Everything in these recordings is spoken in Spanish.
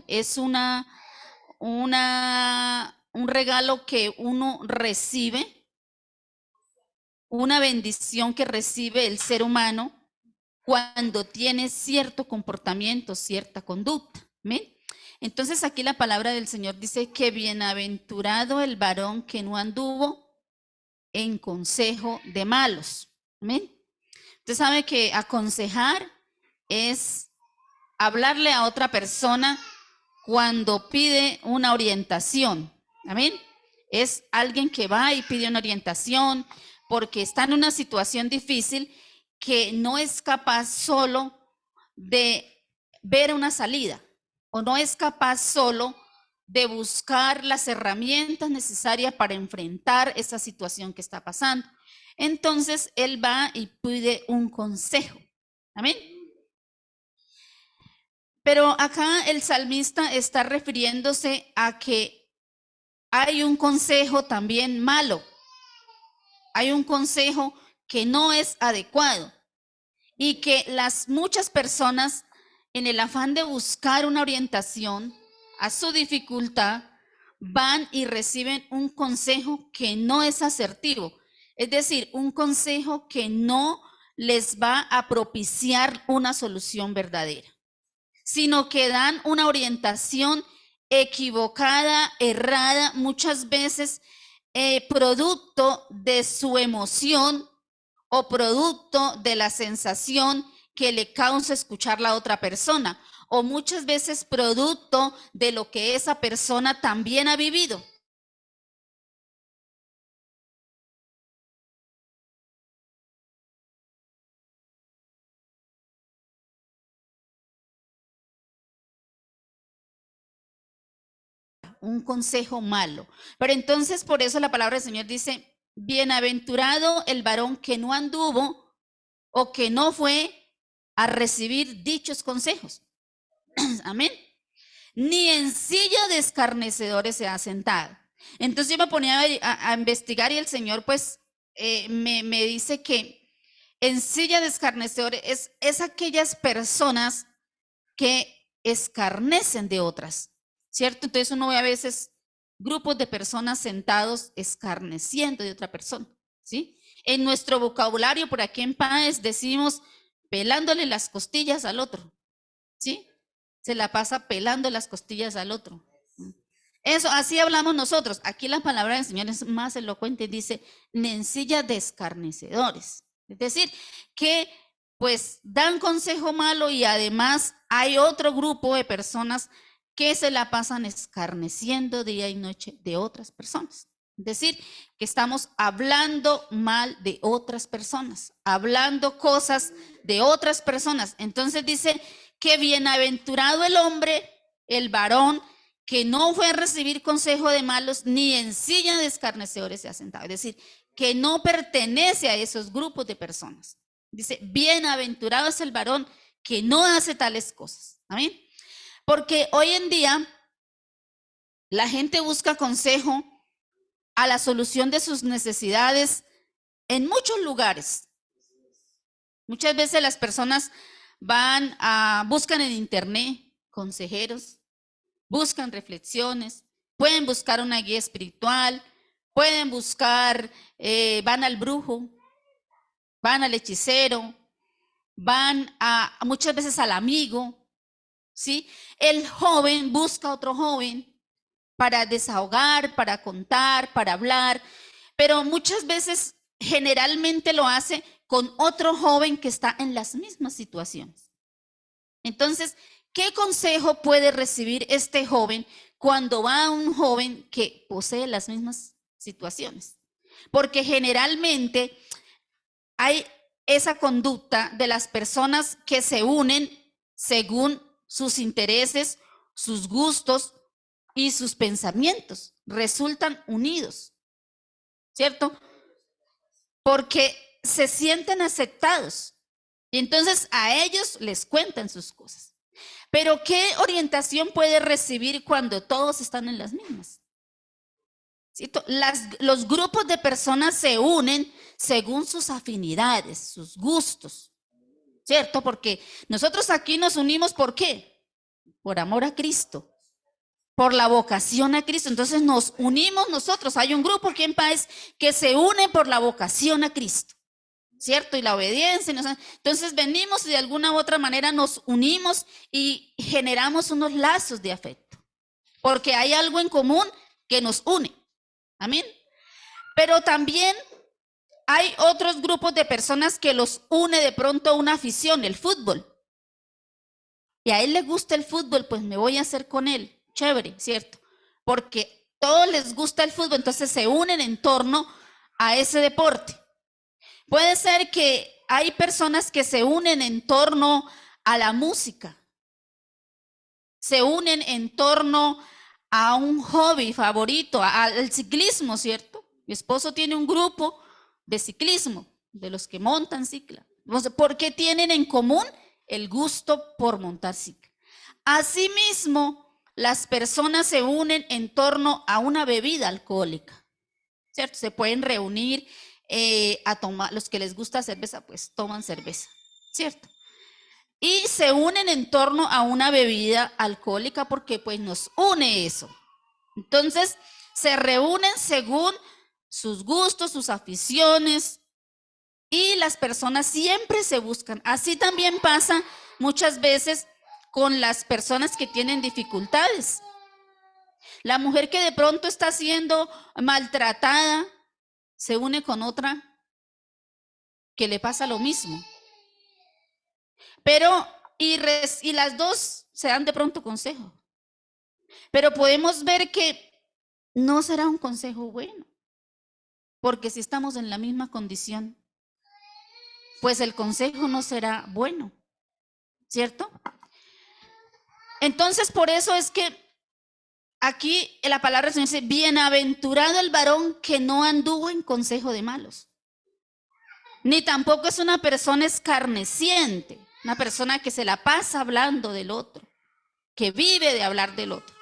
es un regalo que uno recibe, una bendición que recibe el ser humano cuando tiene cierto comportamiento, cierta conducta. ¿Amén? Entonces aquí la palabra del Señor dice que bienaventurado el varón que no anduvo en consejo de malos. ¿Amén? Usted sabe que aconsejar es hablarle a otra persona cuando pide una orientación. ¿Amén? Es alguien que va y pide una orientación porque está en una situación difícil que no es capaz solo de ver una salida o no es capaz solo de buscar las herramientas necesarias para enfrentar esa situación que está pasando. Entonces él va y pide un consejo. Amén. Pero acá el salmista está refiriéndose a que hay un consejo también malo. Hay un consejo que no es adecuado y que las muchas personas, en el afán de buscar una orientación a su dificultad, van y reciben un consejo que no es asertivo. Es decir, un consejo que no les va a propiciar una solución verdadera, sino que dan una orientación equivocada, errada, muchas veces producto de su emoción o producto de la sensación que le causa escuchar la otra persona, o muchas veces producto de lo que esa persona también ha vivido. Un consejo malo. Pero entonces por eso la palabra del Señor dice, bienaventurado el varón que no anduvo o que no fue a recibir dichos consejos. Amén. Ni en silla de escarnecedores se ha sentado. Entonces yo me ponía a investigar y el Señor pues me dice que en silla de escarnecedores es aquellas personas que escarnecen de otras, ¿cierto? Entonces uno ve a veces grupos de personas sentados escarneciendo de otra persona, ¿sí? En nuestro vocabulario por aquí en Páez decimos pelándole las costillas al otro, ¿sí? Se la pasa pelando las costillas al otro. Eso, así hablamos nosotros. Aquí la palabra del Señor es más elocuente, dice, nencilla de escarnecedores. Es decir, que pues dan consejo malo y además hay otro grupo de personas que se la pasan escarneciendo día y noche de otras personas. Es decir, que estamos hablando mal de otras personas, hablando cosas de otras personas. Entonces dice que bienaventurado el hombre, el varón, que no fue a recibir consejo de malos, ni en silla de escarnecedores se ha sentado. Es decir, que no pertenece a esos grupos de personas. Dice, bienaventurado es el varón que no hace tales cosas. ¿Amén? Porque hoy en día la gente busca consejo a la solución de sus necesidades en muchos lugares. Muchas veces las personas buscan en internet consejeros, buscan reflexiones, pueden buscar una guía espiritual, pueden buscar, van al brujo, van al hechicero, van muchas veces al amigo, ¿sí? El joven busca a otro joven para desahogar, para contar, para hablar, pero muchas veces generalmente lo hace con otro joven que está en las mismas situaciones. Entonces, ¿qué consejo puede recibir este joven cuando va a un joven que posee las mismas situaciones? Porque generalmente hay esa conducta de las personas que se unen según sus intereses, sus gustos y sus pensamientos. Resultan unidos, ¿cierto? Porque se sienten aceptados. Y entonces a ellos les cuentan sus cosas. Pero ¿qué orientación puede recibir cuando todos están en las mismas? ¿Sí? Los grupos de personas se unen según sus afinidades, sus gustos, ¿cierto? Porque nosotros aquí nos unimos, ¿por qué? por amor a Cristo, por la vocación a Cristo. Entonces nos unimos nosotros. Hay un grupo aquí en Paz que se une por la vocación a Cristo, ¿cierto? Y la obediencia. Entonces venimos y de alguna u otra manera nos unimos y generamos unos lazos de afecto, porque hay algo en común que nos une. Amén. Pero también hay otros grupos de personas que los une de pronto una afición, el fútbol. Y a él le gusta el fútbol, pues me voy a hacer con él. Chévere, ¿cierto? Porque todos les gusta el fútbol, entonces se unen en torno a ese deporte. Puede ser que hay personas que se unen en torno a la música. Se unen en torno a un hobby favorito, al ciclismo, ¿cierto? Mi esposo tiene un grupo de ciclismo, de los que montan cicla. ¿Por qué tienen en común el gusto por montar cicla? Asimismo, las personas se unen en torno a una bebida alcohólica, ¿cierto? Se pueden reunir a tomar, los que les gusta cerveza, pues toman cerveza, ¿cierto? Y se unen en torno a una bebida alcohólica porque pues nos une eso. Entonces, se reúnen según sus gustos, sus aficiones, y las personas siempre se buscan. Así también pasa muchas veces con las personas que tienen dificultades. La mujer que de pronto está siendo maltratada se une con otra que le pasa lo mismo. Pero, y las dos se dan de pronto consejo. Pero podemos ver que no será un consejo bueno. Porque si estamos en la misma condición, pues el consejo no será bueno, ¿cierto? Entonces, por eso es que aquí en la palabra del Señor dice, bienaventurado el varón que no anduvo en consejo de malos, ni tampoco es una persona escarneciente, una persona que se la pasa hablando del otro, que vive de hablar del otro.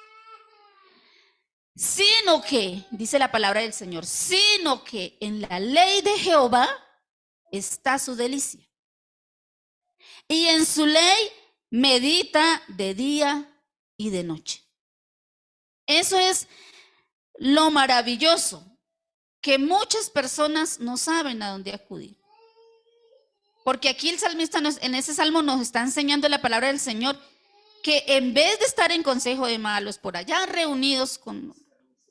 Sino que, dice la palabra del Señor, sino que en la ley de Jehová está su delicia. Y en su ley medita de día y de noche. Eso es lo maravilloso, que muchas personas no saben a dónde acudir. Porque aquí el salmista en ese salmo nos está enseñando la palabra del Señor, que en vez de estar en consejo de malos, por allá reunidos con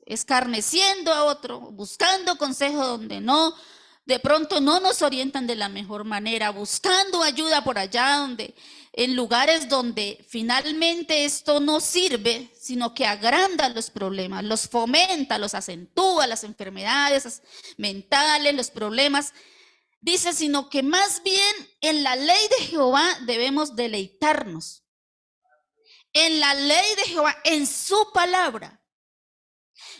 escarneciendo a otro, buscando consejo donde no, de pronto no nos orientan de la mejor manera, buscando ayuda por allá donde, en lugares donde finalmente esto no sirve, sino que agranda los problemas, los fomenta, los acentúa, las enfermedades mentales, los problemas. Dice, sino que más bien en la ley de Jehová debemos deleitarnos. En la ley de Jehová, en su palabra.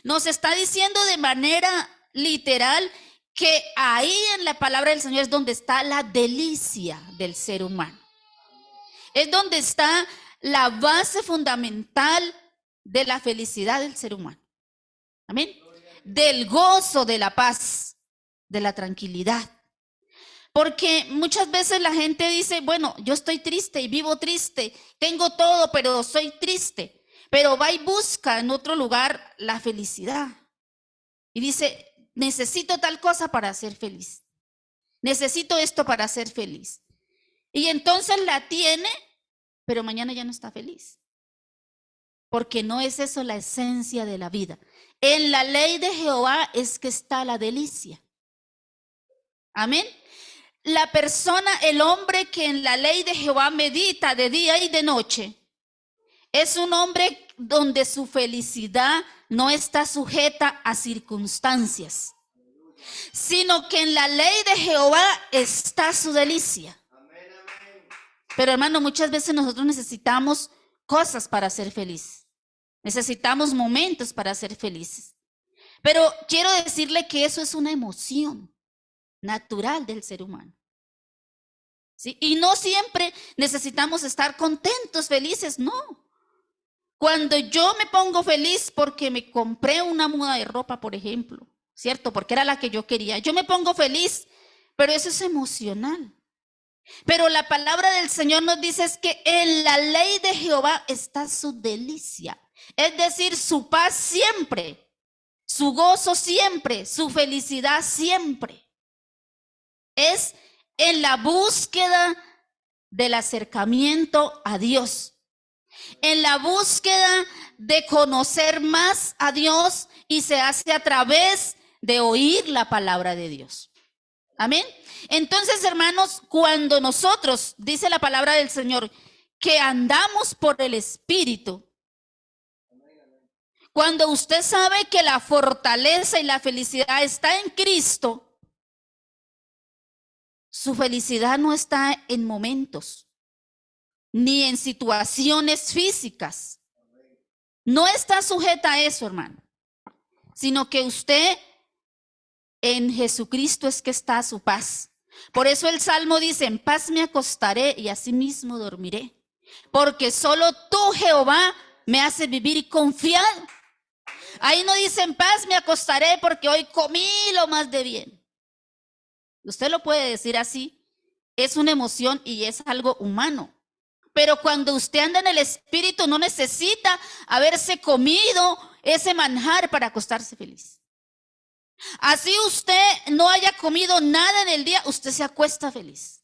Nos está diciendo de manera literal que ahí en la palabra del Señor es donde está la delicia del ser humano. Es donde está la base fundamental de la felicidad del ser humano. Amén. Del gozo, de la paz, de la tranquilidad. Porque muchas veces la gente dice, bueno, yo estoy triste y vivo triste, tengo todo, pero soy triste. Pero va y busca en otro lugar la felicidad. Y dice, necesito tal cosa para ser feliz. Necesito esto para ser feliz. Y entonces la tiene, pero mañana ya no está feliz. Porque no es eso la esencia de la vida. En la ley de Jehová es que está la delicia. Amén. La persona, el hombre que en la ley de Jehová medita de día y de noche, es un hombre donde su felicidad no está sujeta a circunstancias, sino que en la ley de Jehová está su delicia. Pero hermano, muchas veces nosotros necesitamos cosas para ser feliz. Necesitamos momentos para ser felices. Pero quiero decirle que eso es una emoción natural del ser humano. ¿Sí? Y no siempre necesitamos estar contentos, felices, no. Cuando yo me pongo feliz porque me compré una muda de ropa, por ejemplo, ¿cierto? Porque era la que yo quería. Yo me pongo feliz, pero eso es emocional. Pero la palabra del Señor nos dice es que en la ley de Jehová está su delicia, es decir, su paz siempre, su gozo siempre, su felicidad siempre. Es en la búsqueda del acercamiento a Dios, en la búsqueda de conocer más a Dios, y se hace a través de oír la palabra de Dios. Amén. Entonces, hermanos, cuando nosotros, dice la palabra del Señor, que andamos por el Espíritu, cuando usted sabe que la fortaleza y la felicidad está en Cristo, su felicidad no está en momentos, ni en situaciones físicas. No está sujeta a eso, hermano, sino que usted en Jesucristo es que está su paz. Por eso el Salmo dice, en paz me acostaré y asimismo dormiré, porque solo tú, Jehová, me hace vivir confiado. Ahí no dice, en paz me acostaré porque hoy comí lo más de bien. Usted lo puede decir así, es una emoción y es algo humano. Pero cuando usted anda en el Espíritu, no necesita haberse comido ese manjar para acostarse feliz. Así usted no haya comido nada en el día, usted se acuesta feliz.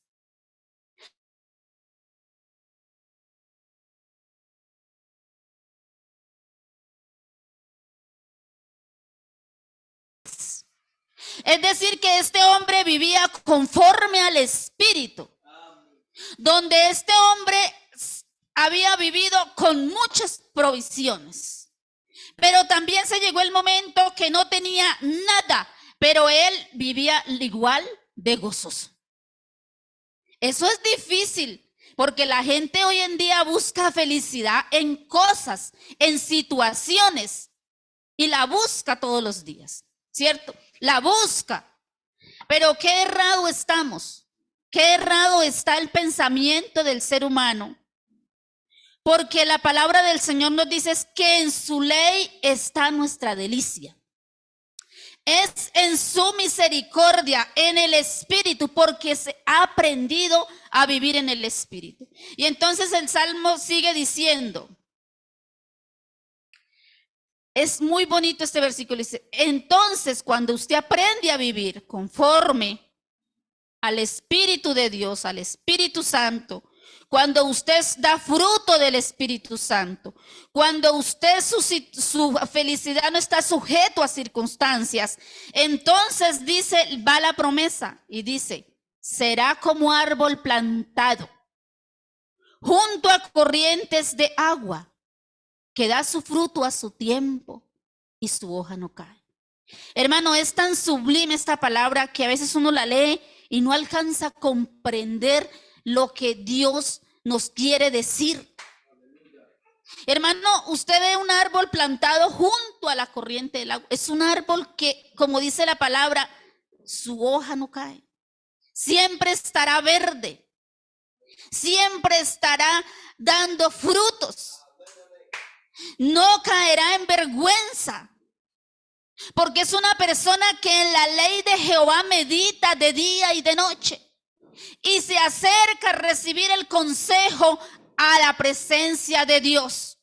Es decir, que este hombre vivía conforme al Espíritu, donde este hombre había vivido con muchas provisiones. Pero también se llegó el momento que no tenía nada, pero él vivía igual de gozoso. Eso es difícil, porque la gente hoy en día busca felicidad en cosas, en situaciones, y la busca todos los días, ¿cierto? La busca. Pero qué errado estamos, qué errado está el pensamiento del ser humano. Porque la palabra del Señor nos dice que en su ley está nuestra delicia. Es en su misericordia, en el Espíritu, porque se ha aprendido a vivir en el Espíritu. Y entonces el Salmo sigue diciendo, es muy bonito este versículo, dice, entonces cuando usted aprende a vivir conforme al Espíritu de Dios, al Espíritu Santo, cuando usted da fruto del Espíritu Santo, cuando usted su felicidad no está sujeto a circunstancias, entonces dice, va la promesa y dice, será como árbol plantado junto a corrientes de agua, que da su fruto a su tiempo y su hoja no cae. Hermano, es tan sublime esta palabra que a veces uno la lee y no alcanza a comprender lo que Dios nos quiere decir. Hermano, usted ve un árbol plantado junto a la corriente del agua. Es un árbol que, como dice la palabra, su hoja no cae. Siempre estará verde. Siempre estará dando frutos. No caerá en vergüenza. Porque es una persona que en la ley de Jehová medita de día y de noche. Y se acerca a recibir el consejo a la presencia de Dios.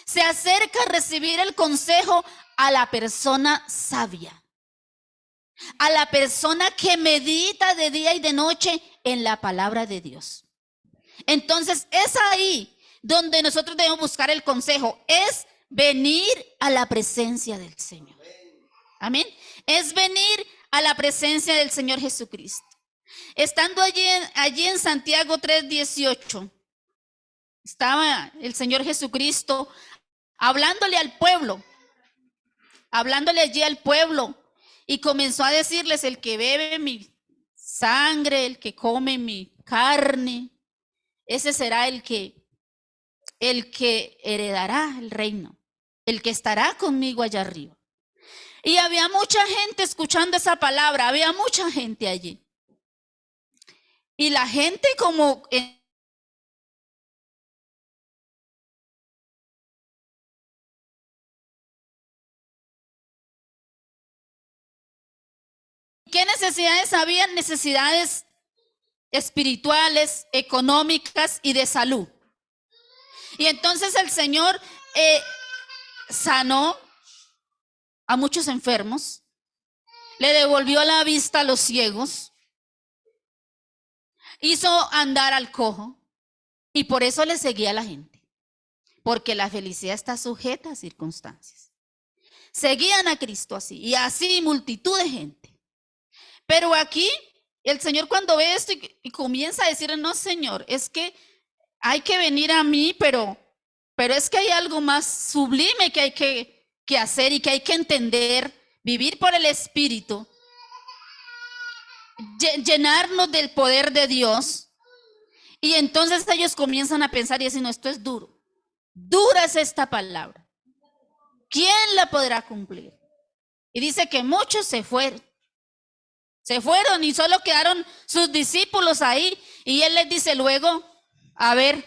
Se acerca a recibir el consejo a la persona sabia. A la persona que medita de día y de noche en la palabra de Dios. Entonces es ahí donde nosotros debemos buscar el consejo. Es venir a la presencia del Señor. Amén. Es venir a la presencia del Señor Jesucristo. Estando allí en Santiago 3:18, estaba el Señor Jesucristo hablándole al pueblo, hablándole allí al pueblo, y comenzó a decirles, el que bebe mi sangre, el que come mi carne, ese será el que heredará el reino, el que estará conmigo allá arriba. Y había mucha gente escuchando esa palabra, había mucha gente allí. Y la gente como ¿qué necesidades había? Necesidades espirituales, económicas y de salud. Y entonces el Señor sanó a muchos enfermos, le devolvió la vista a los ciegos, hizo andar al cojo, y por eso le seguía a la gente, porque la felicidad está sujeta a circunstancias. Seguían a Cristo así, y así multitud de gente. Pero aquí el Señor, cuando ve esto y comienza a decir, no, Señor, es que hay que venir a mí, pero es que hay algo más sublime que hay que hacer y que hay que entender, vivir por el Espíritu, llenarnos del poder de Dios. Y entonces ellos comienzan a pensar y decir, no, esto es duro. Dura es esta palabra. ¿Quién la podrá cumplir? Y dice que muchos se fueron. Se fueron y solo quedaron sus discípulos ahí. Y él les dice luego, a ver,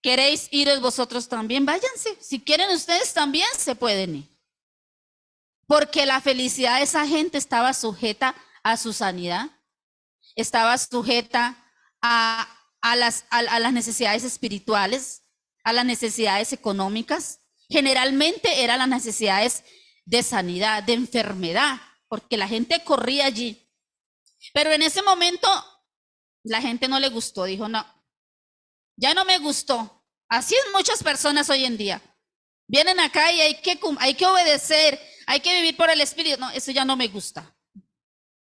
¿queréis iros vosotros también? Váyanse. Si quieren ustedes también se pueden ir. Porque la felicidad de esa gente estaba sujeta a su sanidad. Estaba sujeta a las necesidades espirituales, a las necesidades económicas. Generalmente eran las necesidades de sanidad, de enfermedad, porque la gente corría allí. Pero en ese momento la gente no le gustó, dijo, no, ya no me gustó. Así es muchas personas hoy en día. Vienen acá y hay que obedecer, hay que vivir por el Espíritu. No, eso ya no me gusta.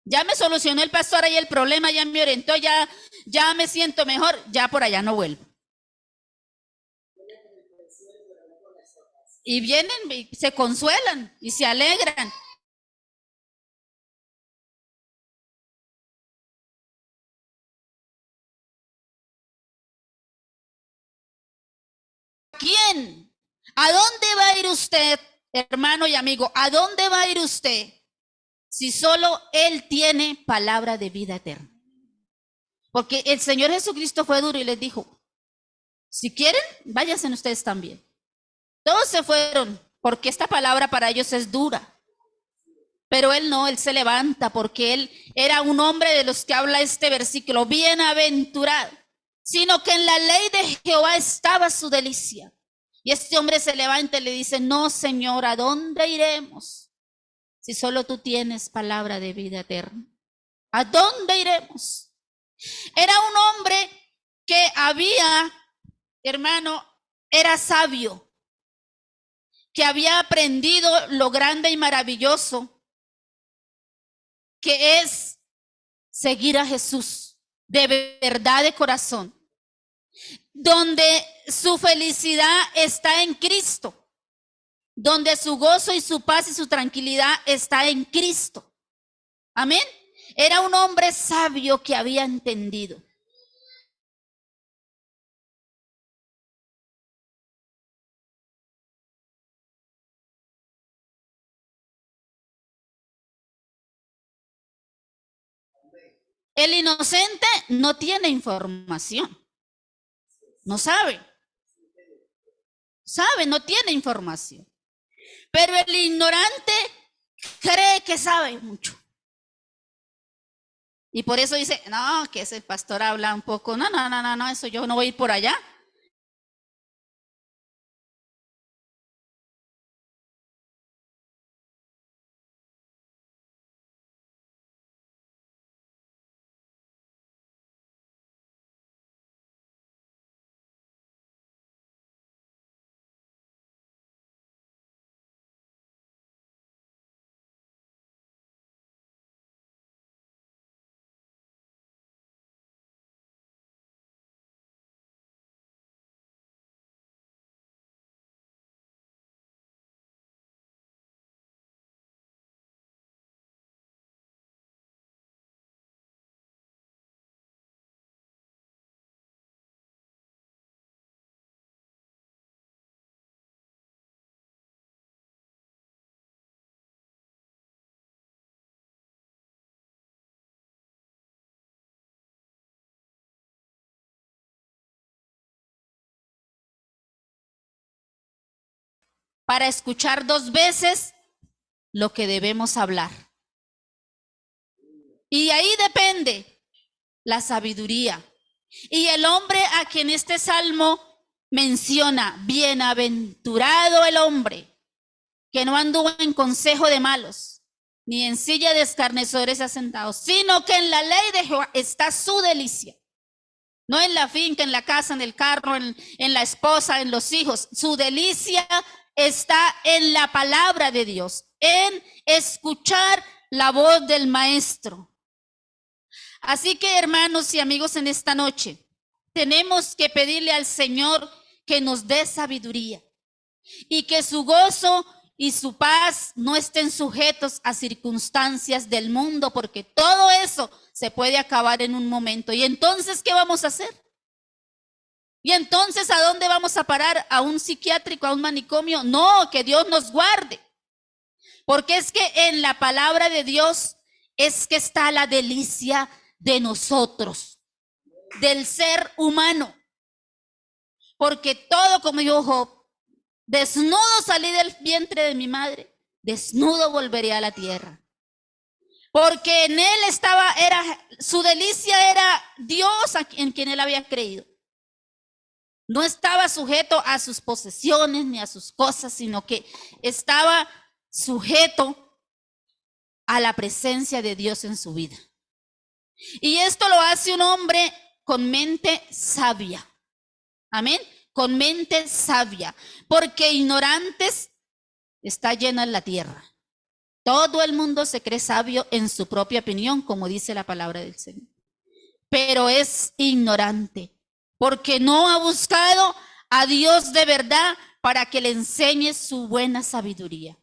Ya me solucionó el pastor ahí el problema, ya me orientó, ya me siento mejor, ya por allá no vuelvo. Y vienen y se consuelan y se alegran. ¿Quién? ¿A dónde va a ir usted, hermano y amigo? ¿A dónde va a ir usted si solo Él tiene palabra de vida eterna? Porque el Señor Jesucristo fue duro y les dijo, si quieren, váyanse ustedes también. Todos se fueron porque esta palabra para ellos es dura. Pero Él no, Él se levanta porque Él era un hombre de los que habla este versículo, bienaventurado, sino que en la ley de Jehová estaba su delicia. Y este hombre se levanta y le dice, no, Señor, ¿a dónde iremos? Si solo tú tienes palabra de vida eterna. ¿A dónde iremos? Era un hombre que había, hermano, era sabio, que había aprendido lo grande y maravilloso que es seguir a Jesús de verdad de corazón, donde su felicidad está en Cristo, donde su gozo y su paz y su tranquilidad está en Cristo. Amén. Era un hombre sabio que había entendido. El inocente no tiene información, no sabe, no tiene información. Pero el ignorante cree que sabe mucho. Y por eso dice, no, que ese pastor habla un poco, no, eso yo no voy a ir por allá. Para escuchar 2 veces lo que debemos hablar. Y ahí depende la sabiduría. Y el hombre a quien este salmo menciona, bienaventurado el hombre que no anduvo en consejo de malos, ni en silla de escarnecedores asentados, sino que en la ley de Jehová está su delicia. No en la finca, en la casa, en el carro, en la esposa, en los hijos. Su delicia está en la palabra de Dios, en escuchar la voz del maestro. Así que, hermanos y amigos, en esta noche tenemos que pedirle al Señor que nos dé sabiduría y que su gozo y su paz no estén sujetos a circunstancias del mundo, porque todo eso se puede acabar en un momento. ¿Y entonces qué vamos a hacer? ¿Y entonces a dónde vamos a parar? ¿A un psiquiátrico, a un manicomio? No, que Dios nos guarde. Porque es que en la palabra de Dios es que está la delicia de nosotros, del ser humano. Porque todo, como dijo Job, desnudo salí del vientre de mi madre, desnudo volveré a la tierra. Porque en él estaba, su delicia era Dios en quien él había creído. No estaba sujeto a sus posesiones ni a sus cosas, sino que estaba sujeto a la presencia de Dios en su vida. Y esto lo hace un hombre con mente sabia. Amén. Con mente sabia. Porque ignorantes está llena la tierra. Todo el mundo se cree sabio en su propia opinión, como dice la palabra del Señor. Pero es ignorante, porque no ha buscado a Dios de verdad para que le enseñe su buena sabiduría.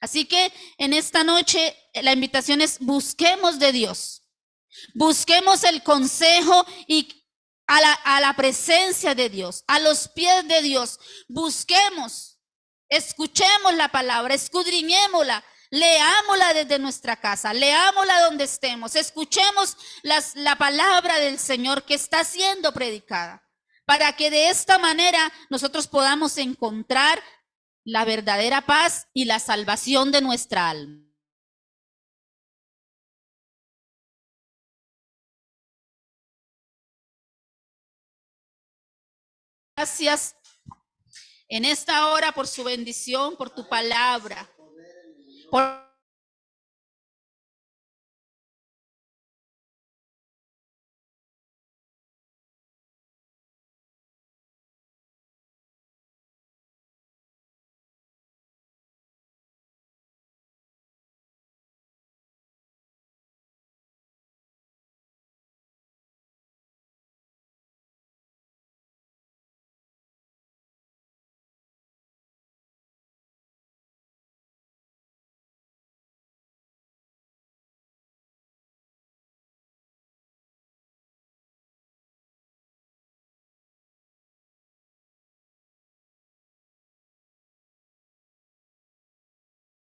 Así que en esta noche la invitación es: busquemos de Dios, busquemos el consejo y a la presencia de Dios, a los pies de Dios. Busquemos, escuchemos la palabra, escudriñémosla, leámosla desde nuestra casa, leámosla donde estemos, escuchemos la palabra del Señor que está siendo predicada, para que de esta manera nosotros podamos encontrar la verdadera paz y la salvación de nuestra alma. Gracias en esta hora por su bendición, por tu palabra, por